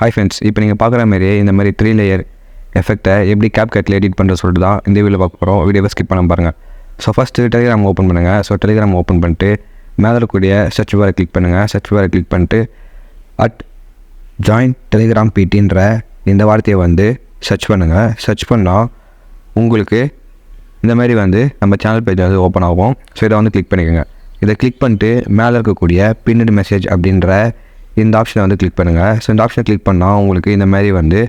Hi friends, இப்போ நீங்கள் பார்க்குற மாதிரியே இந்த மாதிரி 3 லேயர் எஃபெக்ட்டை எப்படி CapCutல எடிட் பண்ணுறது சொல்லிட்டு தான் இந்த வீடியோவில் பார்க்க போகிறோம். வீடியோவை ஸ்கிப் பண்ண பாருங்கள். ஸோ ஃபஸ்ட்டு டெலிகிராம் ஓப்பன் பண்ணுங்கள். ஸோ டெலிகிராம் ஓப்பன் பண்ணிட்டு மேலே இருக்கக்கூடிய சர்ச் பாரை கிளிக் பண்ணுங்கள். சர்ச் பாரை கிளிக் பண்ணிட்டு @join telegram pt இந்த வார்த்தையை வந்து சர்ச் பண்ணுங்கள். சர்ச் பண்ணால் உங்களுக்கு இந்த மாதிரி வந்து நம்ம சேனல் பேஜ் வந்து ஓப்பன் ஆகும். ஸோ இதை வந்து கிளிக் பண்ணிக்கோங்க. இதை கிளிக் பண்ணிட்டு மேலே இருக்கக்கூடிய பின்னட் மெசேஜ் அப்படின்ற இந்த ஆப்ஷனை வந்து கிளிக் பண்ணுங்கள். ஸோ இந்த ஆப்ஷனை கிளிக் பண்ணால் உங்களுக்கு இந்த மாதிரி வந்து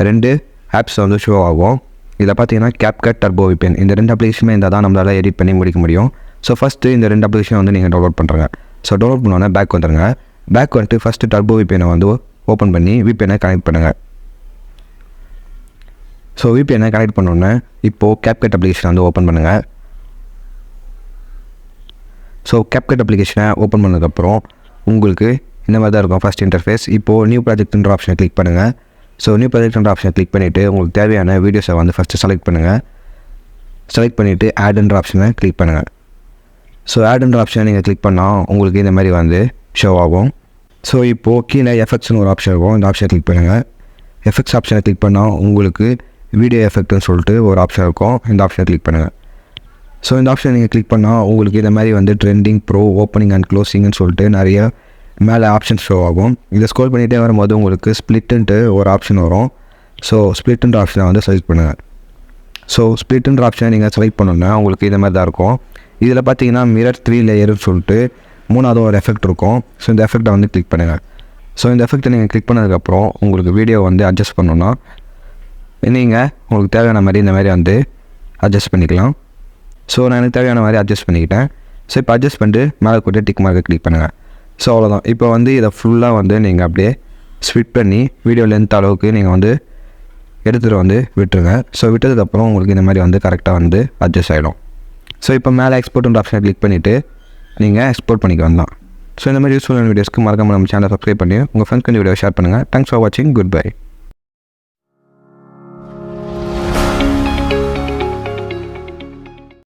2 ஆப்ஸ் வந்து ஷோ ஆகும். இதில் பார்த்தீங்கன்னா CapCut, Turbo VPN இந்த 2 அப்ளிகேஷனுமே இருந்தால் தான் நம்மளால் எடிட் பண்ணி முடிக்க முடியும். ஸோ ஃபஸ்ட்டு இந்த 2 அப்ளிகேஷன் வந்து நீங்கள் டவுன்லோட் பண்ணுறங்க. ஸோ டவுன்லோட் பண்ணோன்னே பேக் வந்துடுங்க. பேக் வந்துட்டு ஃபஸ்ட்டு Turbo VPN வந்து ஓப்பன் பண்ணி VPN கனெக்ட் பண்ணுங்கள். ஸோ VPN கனெக்ட் பண்ணோன்னே இப்போது CapCut அப்ளிகேஷனை வந்து ஓப்பன் பண்ணுங்கள். ஸோ CapCut அப்ளிகேஷனை ஓப்பன் பண்ணதுக்கப்புறம் உங்களுக்கு இந்த மாதிரி தான் இருக்கும் ஃபஸ்ட் இன்டர்ஃபேஸ். இப்போது நியூ ப்ராஜெக்ட்ன்ற ஆப்ஷனை கிளிக் பண்ணுங்கள். ஸோ நியூ ப்ராஜெக்ட்ன்ற ஆப்ஷனை கிளிக் பண்ணிவிட்டு உங்களுக்கு தேவையான வீடியோஸை வந்து ஃபஸ்ட்டு செலக்ட் பண்ணுங்கள். செலக்ட் பண்ணிவிட்டு ஆட்ன்ற ஆப்ஷனை கிளிக் பண்ணுங்கள். ஸோ ஆட்ன்ற ஆப்ஷனை நீங்கள் கிளிக் பண்ணால் உங்களுக்கு இந்த மாதிரி வந்து ஷோ ஆகும். ஸோ இப்போது கீழே எஃபெக்ட்ஸ்னு ஒரு ஆப்ஷன் இருக்கும். இந்த ஆப்ஷனை கிளிக் பண்ணுங்கள். எஃபெக்ட்ஸ் ஆப்ஷனை கிளிக் பண்ணால் உங்களுக்கு வீடியோ எஃபெக்ட்னு சொல்லிட்டு ஒரு ஆப்ஷன் இருக்கும். இந்த ஆப்ஷனை கிளிக் பண்ணுங்கள். ஸோ இந்த ஆப்ஷனை நீங்கள் கிளிக் பண்ணால் உங்களுக்கு இந்த மாதிரி வந்து ட்ரெண்டிங், ப்ரோ, ஓப்பனிங் அண்ட் க்ளோசிங்னு சொல்லிட்டு நிறைய மேலே ஆப்ஷன் ஷோ ஆகும். இதை ஸ்க்ரோல் பண்ணிகிட்டே வரும்போது உங்களுக்கு ஸ்ப்ளிட்டுன்ட்டு ஒரு ஆப்ஷன் வரும். ஸோ ஸ்ப்ளிட்டுன்ற ஆப்ஷனை வந்து செலக்ட் பண்ணுங்கள். ஸோ ஸ்ப்ளிட்டுன்ற ஆப்ஷனை நீங்கள் செலக்ட் பண்ணோன்னா உங்களுக்கு இந்த மாதிரி தான் இருக்கும். இதில் பார்த்தீங்கன்னா மிரர் 3 லேயர்னு சொல்லிட்டு 3வது ஒரு எஃபெக்ட் இருக்கும். ஸோ இந்த எஃபெக்ட்டை வந்து கிளிக் பண்ணுங்கள். ஸோ இந்த எஃபெக்ட்டை நீங்கள் கிளிக் பண்ணதுக்கப்புறம் உங்களுக்கு வீடியோ வந்து அட்ஜஸ்ட் பண்ணணுன்னா நீங்கள் உங்களுக்கு தேவையான மாதிரி இந்த மாதிரி வந்து அட்ஜஸ்ட் பண்ணிக்கலாம். ஸோ நான் எனக்கு தேவையான மாதிரி அட்ஜஸ்ட் பண்ணிக்கிட்டேன். ஸோ இப்போ அட்ஜஸ்ட் பண்ணிட்டு மேலே கூட்டிய டிக் மார்க்கை கிளிக் பண்ணுங்கள். ஸோ அவ்வளோதான். இப்போ வந்து இதை ஃபுல்லாக வந்து நீங்கள் அப்படியே ஸ்பிட் பண்ணி வீடியோ லென்த் அளவுக்கு நீங்கள் வந்து எடுத்துகிட்டு வந்து விட்டுருங்க. ஸோ விட்டதுக்கப்புறம் உங்களுக்கு இந்த மாதிரி வந்து கரெக்டாக வந்து அட்ஜஸ்ட் ஆகிடும். ஸோ இப்போ மேலே எக்ஸ்போர்ட்ன்ற ஆப்ஷனை கிளிக் பண்ணிவிட்டு நீங்கள் எக்ஸ்போர்ட் பண்ணிக்க வரலாம். ஸோ இந்த மாதிரி யூஸ்ஃபுல்லான வீடியோஸ்க்கு மறக்காம நம்ம சேனலை சப்ஸ்கிரைப் பண்ணி உங்கள் ஃப்ரெண்ட்ஸ்க்கு இந்த வீடியோ ஷேர் பண்ணுங்கள். தேங்க்ஸ் ஃபார் வாட்சிங். Good bye.